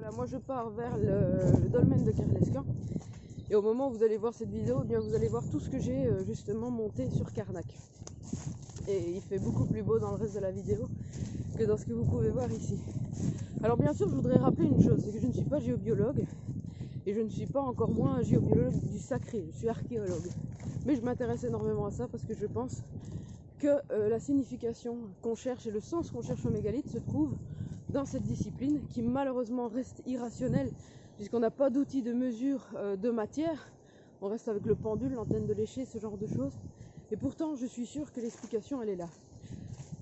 Voilà, moi je pars vers le dolmen de Kerlesquin. Et au moment où vous allez voir cette vidéo, eh bien vous allez voir tout ce que j'ai justement monté sur Carnac. Et il fait beaucoup plus beau dans le reste de la vidéo que dans ce que vous pouvez voir ici. Alors bien sûr, je voudrais rappeler une chose, c'est que je ne suis pas géobiologue et je ne suis pas encore moins géobiologue du sacré, je suis archéologue. Mais je m'intéresse énormément à ça parce que je pense que la signification qu'on cherche et le sens qu'on cherche au mégalithe se trouve dans cette discipline qui malheureusement reste irrationnelle puisqu'on n'a pas d'outils de mesure de matière. On reste avec le pendule, l'antenne de lécher, ce genre de choses. Et pourtant, je suis sûre que l'explication, elle est là.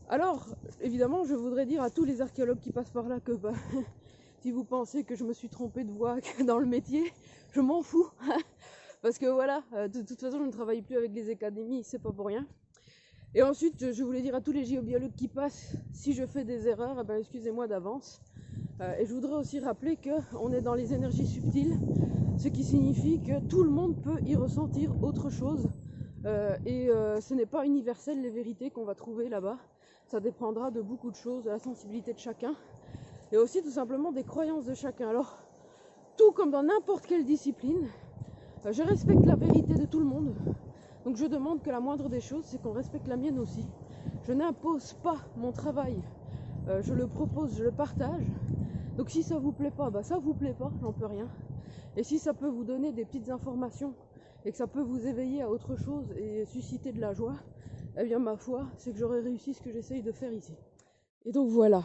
Alors, évidemment, je voudrais dire à tous les archéologues qui passent par là que si vous pensez que je me suis trompée de voie dans le métier, je m'en fous. Parce que voilà, de toute façon, je ne travaille plus avec les académies, c'est pas pour rien. Et ensuite, je voulais dire à tous les géobiologues qui passent, si je fais des erreurs, eh ben, excusez-moi d'avance. Et je voudrais aussi rappeler qu'on est dans les énergies subtiles, ce qui signifie que tout le monde peut y ressentir autre chose. Ce n'est pas universel les vérités qu'on va trouver là-bas. Ça dépendra de beaucoup de choses, de la sensibilité de chacun. Et aussi tout simplement des croyances de chacun. Alors, tout comme dans n'importe quelle discipline, je respecte la vérité de tout le monde. Donc je demande que la moindre des choses, c'est qu'on respecte la mienne aussi. Je n'impose pas mon travail, je le propose, je le partage. Donc si ça vous plaît pas, bah ça vous plaît pas, j'en peux rien. Et si ça peut vous donner des petites informations et que ça peut vous éveiller à autre chose et susciter de la joie, eh bien ma foi, c'est que j'aurais réussi ce que j'essaye de faire ici. Et donc voilà,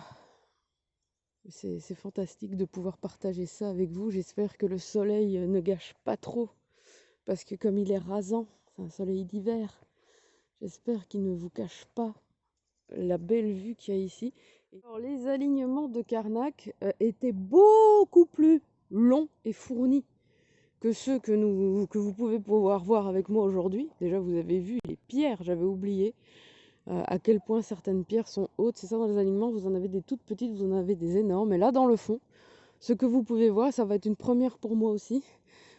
c'est fantastique de pouvoir partager ça avec vous. J'espère que le soleil ne gâche pas trop, parce que comme il est rasant, c'est un soleil d'hiver, j'espère qu'il ne vous cache pas la belle vue qu'il y a ici. Alors, les alignements de Carnac étaient beaucoup plus longs et fournis que ceux que vous pouvez pouvoir voir avec moi aujourd'hui. Déjà, vous avez vu les pierres, j'avais oublié à quel point certaines pierres sont hautes. C'est ça, dans les alignements, vous en avez des toutes petites, vous en avez des énormes. Et là, dans le fond, ce que vous pouvez voir, ça va être une première pour moi aussi,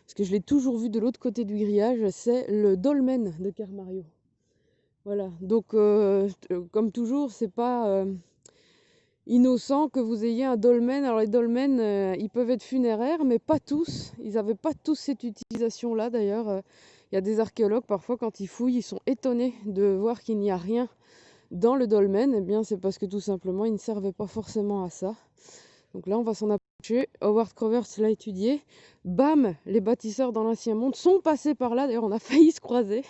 parce que je l'ai toujours vu de l'autre côté du grillage, c'est le dolmen de Kermario. Voilà, donc comme toujours, c'est pas innocent que vous ayez un dolmen. Alors les dolmens, ils peuvent être funéraires, mais pas tous. Ils n'avaient pas tous cette utilisation-là d'ailleurs. Il y a des archéologues, parfois, quand ils fouillent, ils sont étonnés de voir qu'il n'y a rien dans le dolmen. Eh bien, c'est parce que tout simplement, ils ne servaient pas forcément à ça. Donc là, on va s'en approcher. Howard Crovers l'a étudié. Bam, les bâtisseurs dans l'ancien monde sont passés par là. D'ailleurs, on a failli se croiser.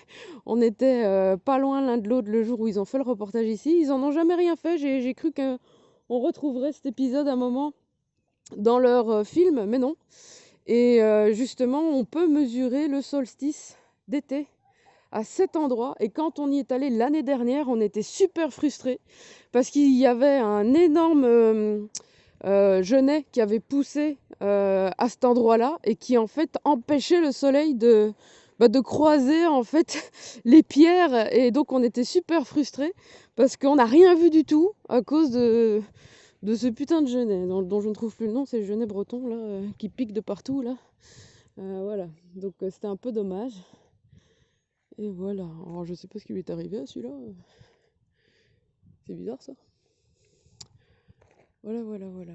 On était pas loin l'un de l'autre le jour où ils ont fait le reportage ici. Ils en ont jamais rien fait. J'ai cru qu'on retrouverait cet épisode à un moment dans leur film, mais non. Et justement, on peut mesurer le solstice d'été à cet endroit. Et quand on y est allé l'année dernière, on était super frustrés parce qu'il y avait un énorme genêt qui avait poussé à cet endroit-là et qui en fait empêchait le soleil de croiser en fait les pierres. Et donc on était super frustrés parce qu'on n'a rien vu du tout à cause de ce putain de genêt dont je ne trouve plus le nom. C'est le genêt breton là qui pique de partout là. Voilà, donc c'était un peu dommage. Et voilà, alors je sais pas ce qui lui est arrivé à celui-là. C'est bizarre ça. Voilà, voilà, voilà.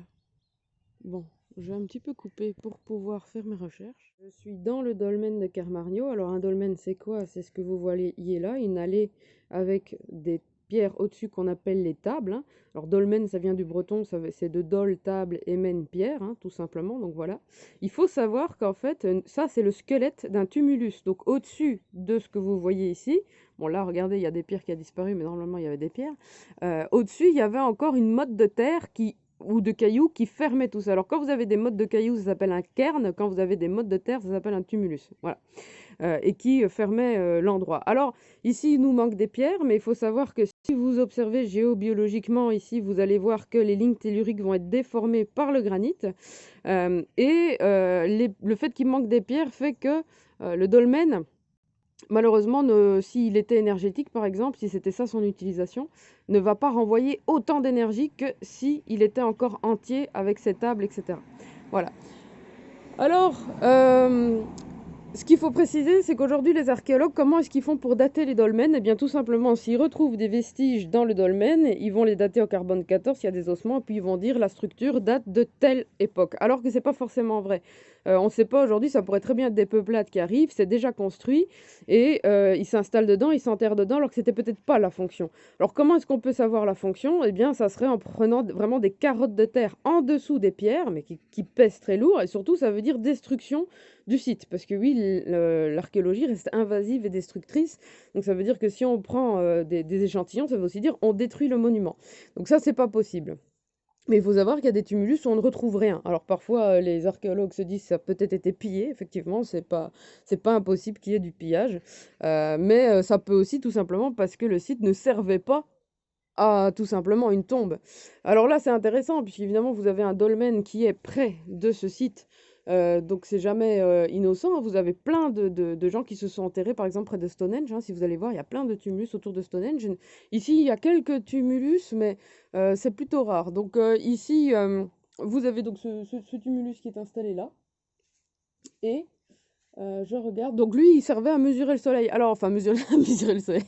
Bon, je vais un petit peu couper pour pouvoir faire mes recherches. Je suis dans le dolmen de Kermario. Alors un dolmen, c'est quoi? C'est ce que vous voyez là, une allée avec des pierres au-dessus qu'on appelle les tables. Hein. Alors dolmen, ça vient du breton, c'est de dol, table, et men, pierre, hein, tout simplement. Donc voilà. Il faut savoir qu'en fait, ça c'est le squelette d'un tumulus. Donc au-dessus de ce que vous voyez ici, bon là regardez, il y a des pierres qui a disparu, mais normalement il y avait des pierres. Au-dessus, il y avait encore une motte de terre ou de cailloux qui fermaient tout ça. Alors quand vous avez des mottes de cailloux, ça s'appelle un cairn. Quand vous avez des mottes de terre, ça s'appelle un tumulus. Voilà. Et qui fermait l'endroit. Alors ici, il nous manque des pierres, mais il faut savoir que si vous observez géobiologiquement ici, vous allez voir que les lignes telluriques vont être déformées par le granit. Le fait qu'il manque des pierres fait que le dolmen, malheureusement, s'il était énergétique, par exemple, si c'était ça son utilisation, ne va pas renvoyer autant d'énergie que s'il était encore entier avec ses tables, etc. Voilà. Alors, Ce qu'il faut préciser, c'est qu'aujourd'hui, les archéologues, comment est-ce qu'ils font pour dater les dolmens? Eh bien, tout simplement, s'ils retrouvent des vestiges dans le dolmen, ils vont les dater au carbone 14, s'il y a des ossements, et puis ils vont dire la structure date de telle époque. Alors que c'est pas forcément vrai. On ne sait pas aujourd'hui, ça pourrait très bien être des peuplades qui arrivent, c'est déjà construit, et ils s'installent dedans, ils s'enterrent dedans, alors que c'était peut-être pas la fonction. Alors comment est-ce qu'on peut savoir la fonction? Eh bien, ça serait en prenant vraiment des carottes de terre en dessous des pierres, mais qui pèsent très lourd, et surtout, ça veut dire destruction du site, parce que oui, l'archéologie reste invasive et destructrice, donc ça veut dire que si on prend des échantillons, ça veut aussi dire on détruit le monument. Donc ça, c'est pas possible. Mais il faut savoir qu'il y a des tumulus où on ne retrouve rien. Alors parfois, les archéologues se disent que ça a peut-être été pillé. Effectivement, c'est pas impossible qu'il y ait du pillage. Mais ça peut aussi tout simplement parce que le site ne servait pas à tout simplement une tombe. Alors là, c'est intéressant, puisqu'évidemment, vous avez un dolmen qui est près de ce site. Donc c'est jamais innocent, hein. Vous avez plein de gens qui se sont enterrés, par exemple, près de Stonehenge, hein. Si vous allez voir, il y a plein de tumulus autour de Stonehenge. Ici, il y a quelques tumulus, mais c'est plutôt rare. Donc ici, vous avez donc ce tumulus qui est installé là. Et je regarde. Donc lui, il servait à mesurer le soleil. Alors, enfin, mesurer, à mesurer le soleil,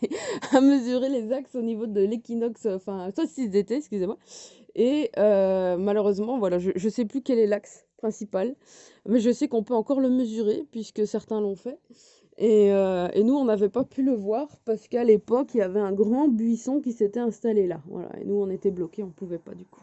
à mesurer les axes au niveau de l'équinoxe, enfin, solstice d'été, excusez-moi. Et malheureusement, voilà, je ne sais plus quel est l'axe principal, mais je sais qu'on peut encore le mesurer, puisque certains l'ont fait. Et nous, on n'avait pas pu le voir, parce qu'à l'époque, il y avait un grand buisson qui s'était installé là. Voilà, et nous, on était bloqués, on ne pouvait pas du coup.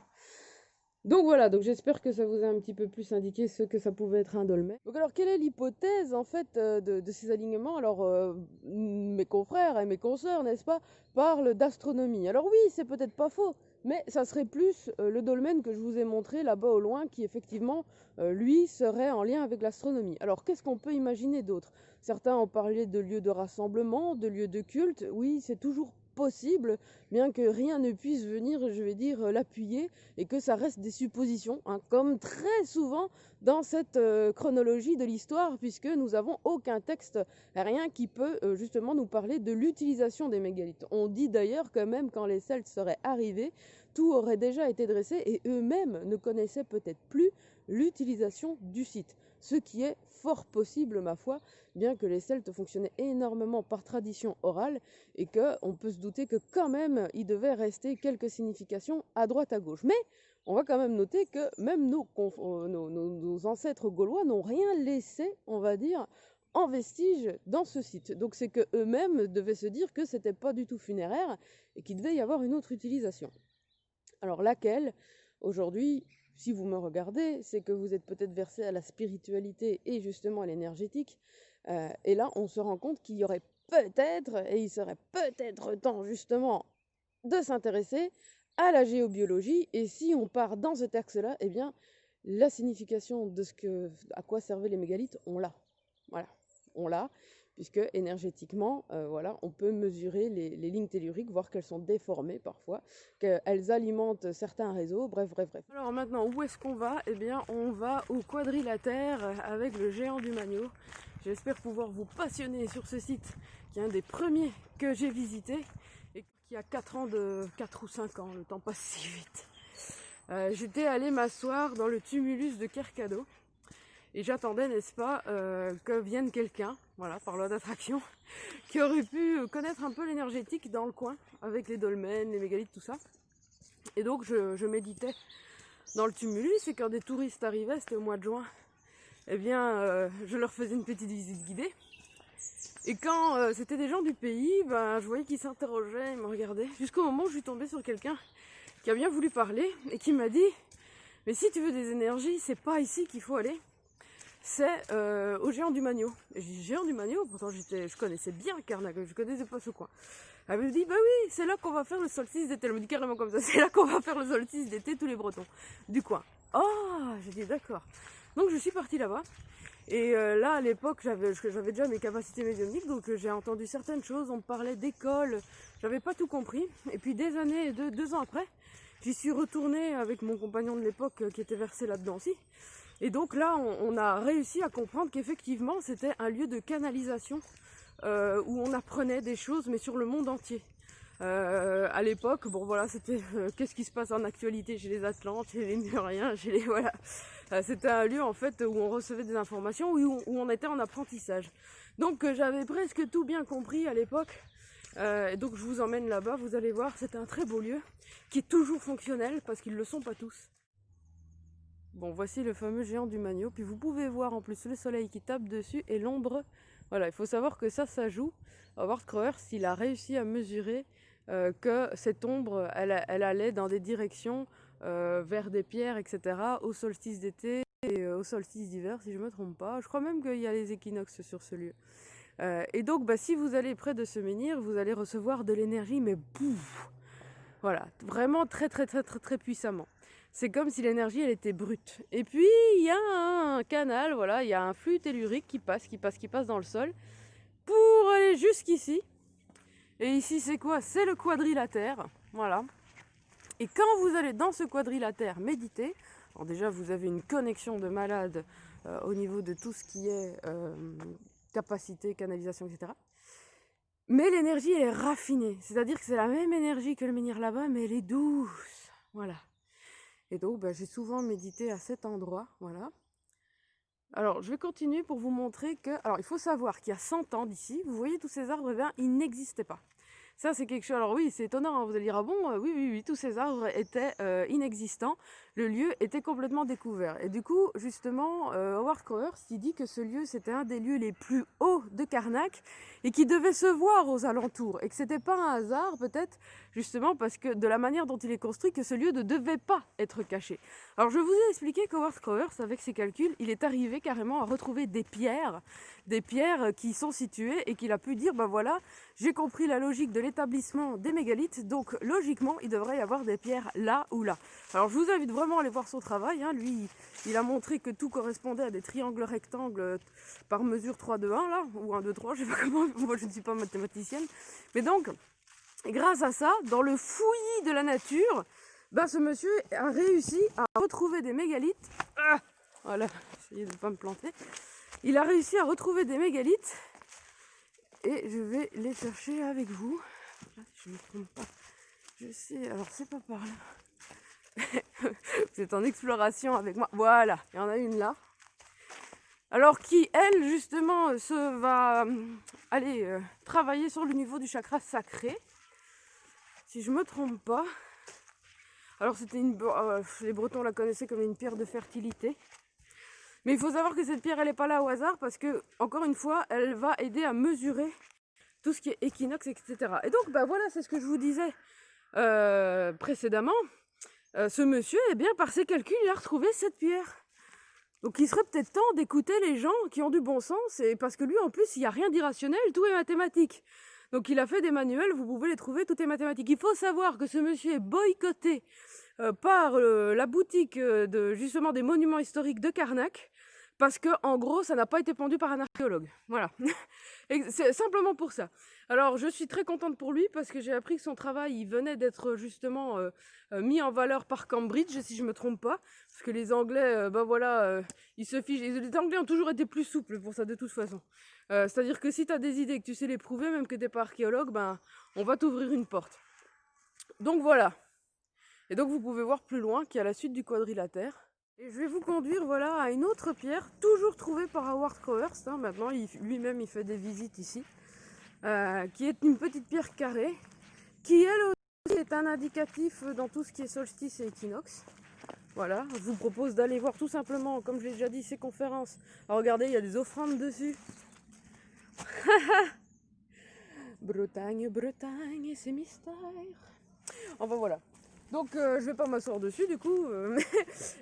Donc voilà, donc j'espère que ça vous a un petit peu plus indiqué ce que ça pouvait être un dolmen. Donc alors, quelle est l'hypothèse en fait de ces alignements? Alors, mes confrères et mes consoeurs, n'est-ce pas, parlent d'astronomie. Alors oui, c'est peut-être pas faux, mais ça serait plus le dolmen que je vous ai montré là-bas au loin, qui effectivement, lui, serait en lien avec l'astronomie. Alors qu'est-ce qu'on peut imaginer d'autre? Certains ont parlé de lieux de rassemblement, de lieux de culte. Oui, c'est toujours possible, bien que rien ne puisse venir, je vais dire, l'appuyer, et que ça reste des suppositions, hein, comme très souvent dans cette chronologie de l'histoire, puisque nous n'avons aucun texte, rien qui peut justement nous parler de l'utilisation des mégalithes. On dit d'ailleurs que même quand les Celtes seraient arrivés, tout aurait déjà été dressé, et eux-mêmes ne connaissaient peut-être plus l'utilisation du site, ce qui est fort possible, ma foi, bien que les Celtes fonctionnaient énormément par tradition orale, et qu'on peut se douter que quand même, il devait rester quelques significations à droite à gauche. Mais on va quand même noter que même nos ancêtres gaulois n'ont rien laissé, on va dire, en vestige dans ce site. Donc c'est qu'eux-mêmes devaient se dire que c'était pas du tout funéraire, et qu'il devait y avoir une autre utilisation. Alors laquelle, aujourd'hui, si vous me regardez, c'est que vous êtes peut-être versé à la spiritualité et justement à l'énergétique. Et là, on se rend compte qu'il y aurait peut-être, et il serait peut-être temps justement de s'intéresser à la géobiologie. Et si on part dans cet axe-là, eh bien, la signification de à quoi servaient les mégalithes, on l'a. Voilà, on l'a, puisque énergétiquement, voilà, on peut mesurer les lignes telluriques, voir qu'elles sont déformées parfois, qu'elles alimentent certains réseaux, bref. Alors maintenant, où est-ce qu'on va? Eh bien, on va au quadrilatère avec le géant du Magno. J'espère pouvoir vous passionner sur ce site, qui est un des premiers que j'ai visité, et qui a 4 ou 5 ans, le temps passe si vite. J'étais allée m'asseoir dans le tumulus de Kercado, et j'attendais, n'est-ce pas, que vienne quelqu'un, voilà, par loi d'attraction, qui aurait pu connaître un peu l'énergétique dans le coin, avec les dolmens, les mégalithes, tout ça. Et donc je méditais dans le tumulus, et quand des touristes arrivaient, c'était au mois de juin, eh bien, je leur faisais une petite visite guidée. Et quand c'était des gens du pays, ben, je voyais qu'ils s'interrogeaient, ils me regardaient, jusqu'au moment où je suis tombée sur quelqu'un qui a bien voulu parler, et qui m'a dit « Mais si tu veux des énergies, c'est pas ici qu'il faut aller. » C'est au géant du Magno. Et j'ai dit géant du Magno, pourtant je connaissais bien Carnac, je connaissais pas ce coin. Elle me dit bah oui, c'est là qu'on va faire le solstice d'été. Elle me dit carrément comme ça, c'est là qu'on va faire le solstice d'été tous les Bretons du coin. Oh, j'ai dit d'accord. Donc je suis partie là-bas. Et là à l'époque j'avais déjà mes capacités médiumniques, donc j'ai entendu certaines choses, on me parlait d'école, j'avais pas tout compris. Et puis des années, 2 ans après, j'y suis retournée avec mon compagnon de l'époque qui était versé là-dedans aussi. Et donc là, on a réussi à comprendre qu'effectivement, c'était un lieu de canalisation où on apprenait des choses, mais sur le monde entier. À l'époque, bon voilà, c'était qu'est-ce qui se passe en actualité chez les Atlantes, chez les Lémuriens, chez les... Voilà. C'était un lieu en fait où on recevait des informations, où on était en apprentissage. Donc j'avais presque tout bien compris à l'époque. Donc je vous emmène là-bas, vous allez voir, c'est un très beau lieu qui est toujours fonctionnel parce qu'ils ne le sont pas tous. Bon, voici le fameux géant du Magno, puis vous pouvez voir en plus le soleil qui tape dessus et l'ombre. Voilà, il faut savoir que ça joue. Howard Crowhurst, s'il a réussi à mesurer que cette ombre, elle allait dans des directions vers des pierres, etc., au solstice d'été et au solstice d'hiver, si je ne me trompe pas. Je crois même qu'il y a les équinoxes sur ce lieu. Et donc, si vous allez près de ce menhir, vous allez recevoir de l'énergie, mais pouf, voilà, vraiment très puissamment. C'est comme si l'énergie, elle était brute. Et puis, il y a un canal, voilà, il y a un flux tellurique qui passe dans le sol pour aller jusqu'ici. Et ici, c'est quoi? C'est le quadrilatère, voilà. Et quand vous allez dans ce quadrilatère méditer, alors déjà, vous avez une connexion de malade au niveau de tout ce qui est capacité, canalisation, etc. Mais l'énergie, elle est raffinée. C'est-à-dire que c'est la même énergie que le menhir là-bas, mais elle est douce. Voilà. Et donc, j'ai souvent médité à cet endroit. Voilà. Alors, je vais continuer pour vous montrer que... Alors, il faut savoir qu'il y a 100 ans d'ici, vous voyez tous ces arbres, ils n'existaient pas. Ça, c'est quelque chose... Alors oui, c'est étonnant, hein, vous allez dire, ah bon, oui, tous ces arbres étaient inexistants. Le lieu était complètement découvert. Et du coup, justement, Howard Crowhurst, il dit que ce lieu, c'était un des lieux les plus hauts de Karnak et qui devait se voir aux alentours. Et que c'était pas un hasard, peut-être, justement, parce que de la manière dont il est construit, que ce lieu ne devait pas être caché. Alors, je vous ai expliqué qu'Howard Crowhurst, avec ses calculs, il est arrivé carrément à retrouver des pierres qui sont situées et qu'il a pu dire, voilà, j'ai compris la logique de l'établissement des mégalithes, donc logiquement, il devrait y avoir des pierres là ou là. Alors, je vous invite vraiment à aller voir son travail, hein. Lui, il a montré que tout correspondait à des triangles rectangles par mesure 3, 2, 1, là, ou 1, 2, 3, je sais pas comment, moi je ne suis pas mathématicienne. Mais donc, grâce à ça, dans le fouillis de la nature, ce monsieur a réussi à retrouver des mégalithes. Ah, voilà, essayez de ne pas me planter. Il a réussi à retrouver des mégalithes et je vais les chercher avec vous. Là, si je ne me trompe pas, je sais, alors c'est pas par là. Vous êtes en exploration avec moi. Voilà, il y en a une là. Alors qui, elle, justement, va aller travailler sur le niveau du chakra sacré. Si je ne me trompe pas. Alors c'était les Bretons la connaissaient comme une pierre de fertilité. Mais il faut savoir que cette pierre, elle n'est pas là au hasard parce que, encore une fois, elle va aider à mesurer tout ce qui est équinoxe, etc. Et donc, voilà, c'est ce que je vous disais précédemment. Ce monsieur, par ses calculs, il a retrouvé cette pierre. Donc il serait peut-être temps d'écouter les gens qui ont du bon sens, et parce que lui, en plus, il n'y a rien d'irrationnel, tout est mathématique. Donc il a fait des manuels, vous pouvez les trouver, tout est mathématique. Il faut savoir que ce monsieur est boycotté par la boutique justement des monuments historiques de Karnak, parce que en gros, ça n'a pas été pendu par un archéologue. Voilà. Et c'est simplement pour ça. Alors, je suis très contente pour lui parce que j'ai appris que son travail, il venait d'être justement mis en valeur par Cambridge, si je me trompe pas. Parce que les Anglais, ils se fichent. Les Anglais ont toujours été plus souples pour ça, de toute façon. C'est-à-dire que si tu as des idées, que tu sais les prouver, même que tu n'es pas archéologue, on va t'ouvrir une porte. Donc voilà. Et donc, vous pouvez voir plus loin qu'il y a la suite du quadrilatère. Et je vais vous conduire à une autre pierre, toujours trouvée par Howard Crowhurst. Hein. Maintenant, lui-même, il fait des visites ici. Qui est une petite pierre carrée, qui elle aussi est un indicatif dans tout ce qui est solstice et équinoxe. Voilà, je vous propose d'aller voir tout simplement, comme je l'ai déjà dit, ces conférences. Alors regardez, il y a des offrandes dessus. Bretagne, et ses mystères. Enfin voilà. Donc je vais pas m'asseoir dessus du coup,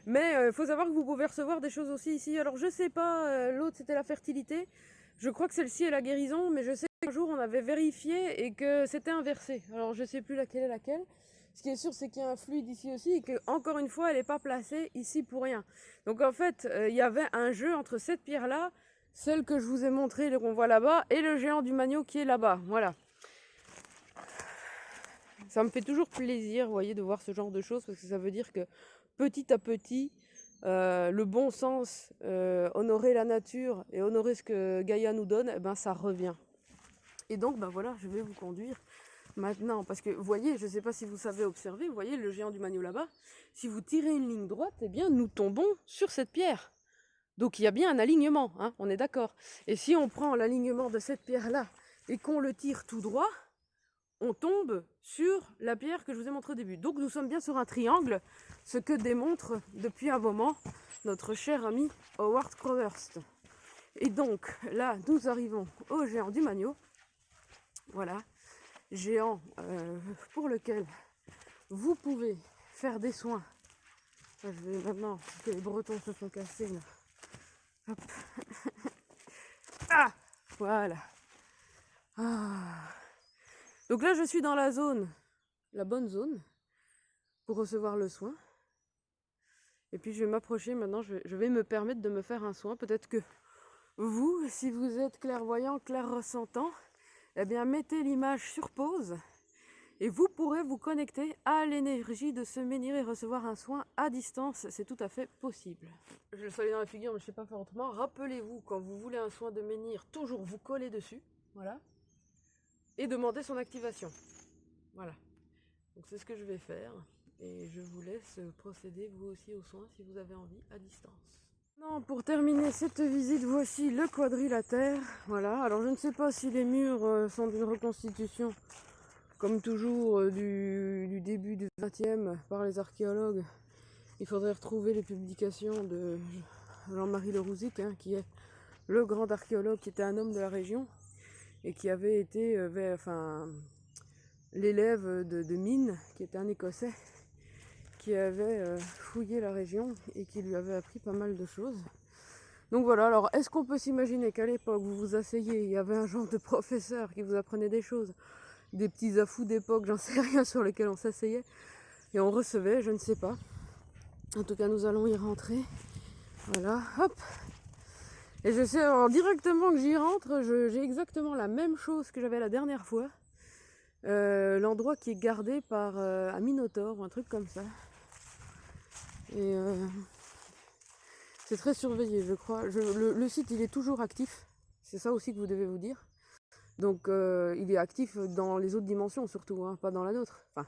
mais faut savoir que vous pouvez recevoir des choses aussi ici. Alors je sais pas, l'autre c'était la fertilité, je crois que celle-ci est la guérison, mais je sais qu'un jour on avait vérifié et que c'était inversé. Alors je sais plus laquelle est laquelle. Ce qui est sûr, c'est qu'il y a un fluide ici aussi et que encore une fois elle n'est pas placée ici pour rien. Donc en fait il y avait un jeu entre cette pierre là, celle que je vous ai montrée qu'on voit là-bas, et le géant du Magno qui est là-bas. Voilà. Ça me fait toujours plaisir, vous voyez, de voir ce genre de choses, parce que ça veut dire que petit à petit, le bon sens, honorer la nature et honorer ce que Gaïa nous donne, ça revient. Et donc, voilà, je vais vous conduire Maintenant, parce que vous voyez, je ne sais pas si vous savez observer, vous voyez le géant du Magno là-bas, si vous tirez une ligne droite, eh bien nous tombons sur cette pierre. Donc il y a bien un alignement, hein, on est d'accord. Et si on prend l'alignement de cette pierre-là et qu'on le tire tout droit, on tombe sur la pierre que je vous ai montré au début. Donc nous sommes bien sur un triangle, ce que démontre depuis un moment notre cher ami Howard Crowhurst. Et donc là, nous arrivons au géant du Magno. Voilà, géant pour lequel vous pouvez faire des soins. Je vais maintenant que les Bretons se sont cassés là. Hop. Ah, voilà. Ah. Donc là, je suis dans la zone, la bonne zone, pour recevoir le soin. Et puis je vais m'approcher maintenant, je vais me permettre de me faire un soin. Peut-être que vous, si vous êtes clairvoyant, clair-ressentant, eh bien mettez l'image sur pause et vous pourrez vous connecter à l'énergie de ce menhir et recevoir un soin à distance. C'est tout à fait possible. Je le salue dans la figure, mais je ne sais pas faire autrement. Rappelez-vous, quand vous voulez un soin de menhir, toujours vous coller dessus. Voilà. Et demander son activation. Voilà. Donc c'est ce que je vais faire. Et je vous laisse procéder vous aussi aux soins si vous avez envie à distance. Non, pour terminer cette visite, voici le quadrilatère. Voilà. Alors je ne sais pas si les murs sont d'une reconstitution, comme toujours, du début du XXe par les archéologues. Il faudrait retrouver les publications de Jean-Marie Le Rouzic, hein, qui est le grand archéologue, qui était un homme de la région et qui avait été l'élève de Mine, qui était un Écossais, qui avait fouillé la région et qui lui avait appris pas mal de choses. Donc voilà, alors est-ce qu'on peut s'imaginer qu'à l'époque, vous vous asseyez, il y avait un genre de professeur qui vous apprenait des choses, des petits affous d'époque, j'en sais rien, sur lesquels on s'asseyait et on recevait, je ne sais pas. En tout cas, nous allons y rentrer. Voilà, hop. Et je sais, alors directement que j'y rentre, j'ai exactement la même chose que j'avais la dernière fois. L'endroit qui est gardé par un minotaure ou un truc comme ça. Et c'est très surveillé, je crois. Le site, il est toujours actif. C'est ça aussi que vous devez vous dire. Donc, il est actif dans les autres dimensions surtout, hein, pas dans la nôtre. Enfin,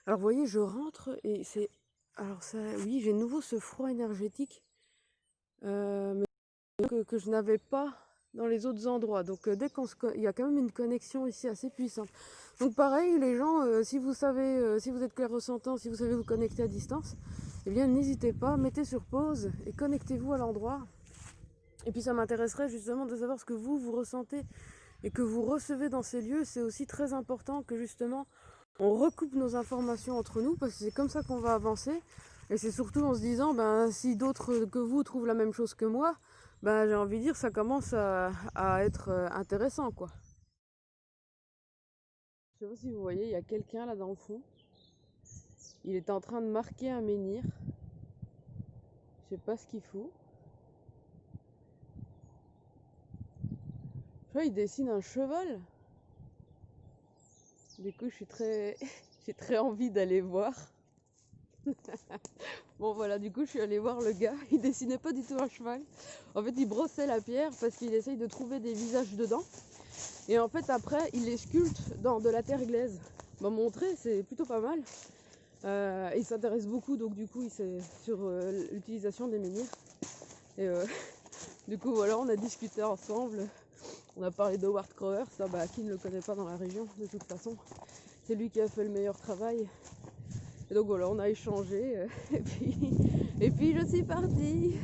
alors, vous voyez, je rentre et c'est... Alors, ça, oui, j'ai de nouveau ce froid énergétique. Mais que je n'avais pas dans les autres endroits. Donc dès il y a quand même une connexion ici assez puissante. Donc pareil, les gens, si vous savez, si vous êtes clair-ressentant, si vous savez vous connecter à distance, eh bien n'hésitez pas, mettez sur pause et connectez-vous à l'endroit. Et puis ça m'intéresserait justement de savoir ce que vous ressentez et que vous recevez dans ces lieux. C'est aussi très important que justement on recoupe nos informations entre nous, parce que c'est comme ça qu'on va avancer. Et c'est surtout en se disant, ben, si d'autres que vous trouvent la même chose que moi, ben, j'ai envie de dire, ça commence à être intéressant, quoi. Je sais pas si vous voyez, il y a quelqu'un là dans le fond. Il est en train de marquer un menhir. Je sais pas ce qu'il faut. Je vois, il dessine un cheval. Du coup, j'ai très envie d'aller voir. Bon voilà, du coup je suis allée voir le gars, il dessinait pas du tout un cheval. En fait il brossait la pierre parce qu'il essaye de trouver des visages dedans. Et en fait après il les sculpte dans de la terre glaise. M'a montré, c'est plutôt pas mal. Il s'intéresse beaucoup, donc du coup il sait sur l'utilisation des menhirs. Et du coup voilà, on a discuté ensemble. On a parlé de Howard Crowhurst, qui ne le connaît pas dans la région de toute façon. C'est lui qui a fait le meilleur travail. Et donc voilà, on a échangé et puis je suis partie.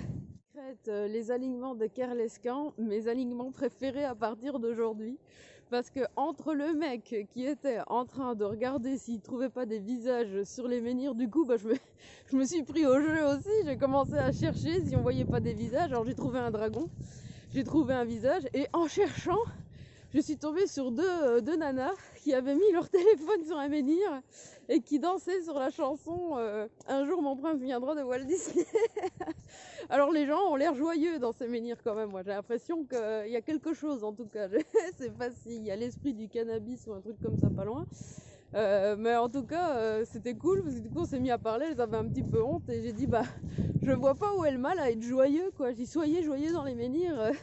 Les alignements de Kerlescan, mes alignements préférés à partir d'aujourd'hui. Parce que entre le mec qui était en train de regarder s'il trouvait pas des visages sur les menhirs, du coup je me suis pris au jeu aussi. J'ai commencé à chercher si on voyait pas des visages. Alors j'ai trouvé un dragon, j'ai trouvé un visage et en cherchant, je suis tombée sur deux nanas qui avaient mis leur téléphone sur un menhir et qui dansaient sur la chanson Un jour mon prince viendra de Walt Disney. Alors les gens ont l'air joyeux dans ces menhirs quand même. Moi j'ai l'impression qu'il y a quelque chose en tout cas. Je sais pas s'il y a l'esprit du cannabis ou un truc comme ça pas loin. Mais en tout cas c'était cool parce que du coup on s'est mis à parler, elles avaient un petit peu honte et j'ai dit je vois pas où est le mal à être joyeux quoi. J'ai dit soyez joyeux dans les menhirs.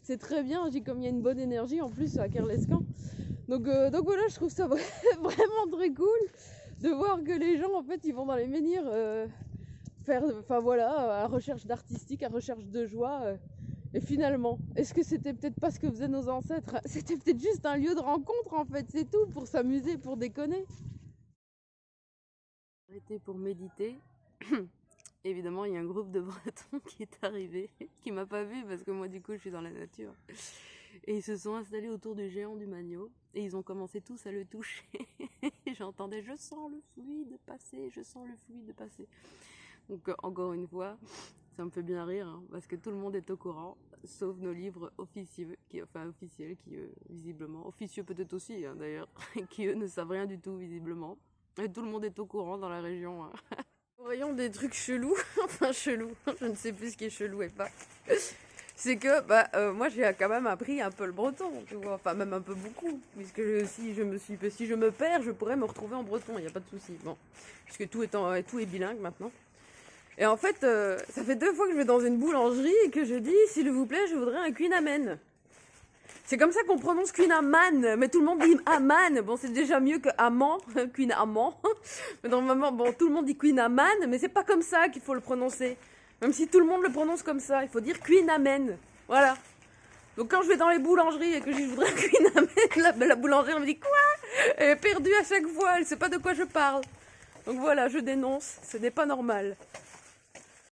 C'est très bien, j'ai comme il y a une bonne énergie en plus à Kerlescan. Donc voilà, je trouve ça vraiment très cool de voir que les gens en fait ils vont dans les menhirs faire, enfin voilà, à recherche d'artistique, à recherche de joie. Et finalement, est-ce que c'était peut-être pas ce que faisaient nos ancêtres? C'était peut-être juste un lieu de rencontre en fait, c'est tout, pour s'amuser, pour déconner. Arrêté pour méditer. Évidemment, il y a un groupe de Bretons qui est arrivé, qui m'a pas vu parce que moi du coup je suis dans la nature. Et ils se sont installés autour du géant du Magno et ils ont commencé tous à le toucher. J'entendais je sens le fluide passer, je sens le fluide passer. Donc encore une fois, ça me fait bien rire hein, parce que tout le monde est au courant, sauf nos livres officieux, officiels, qui visiblement, officieux peut-être aussi hein, d'ailleurs, qui eux ne savent rien du tout visiblement. Et tout le monde est au courant dans la région. Hein. Voyons des trucs chelous, enfin chelous, je ne sais plus ce qui est chelou et pas. C'est que moi j'ai quand même appris un peu le breton, tu vois, enfin même un peu beaucoup, puisque si je me perds, je pourrais me retrouver en breton, il n'y a pas de souci. Bon, puisque tout est bilingue maintenant. Et en fait, ça fait 2 fois que je vais dans une boulangerie et que je dis, s'il vous plaît, je voudrais un Queen Amen. C'est comme ça qu'on prononce Queen Aman, mais tout le monde dit Aman. Bon, c'est déjà mieux que Amand, Queen Amand. Mais normalement, bon, tout le monde dit Queen Aman, mais c'est pas comme ça qu'il faut le prononcer. Même si tout le monde le prononce comme ça, il faut dire Queen Amen. Voilà. Donc quand je vais dans les boulangeries et que je dis je voudrais un Queen Amen, la boulangère me dit quoi? Elle est perdue à chaque fois, elle sait pas de quoi je parle. Donc voilà, je dénonce, ce n'est pas normal.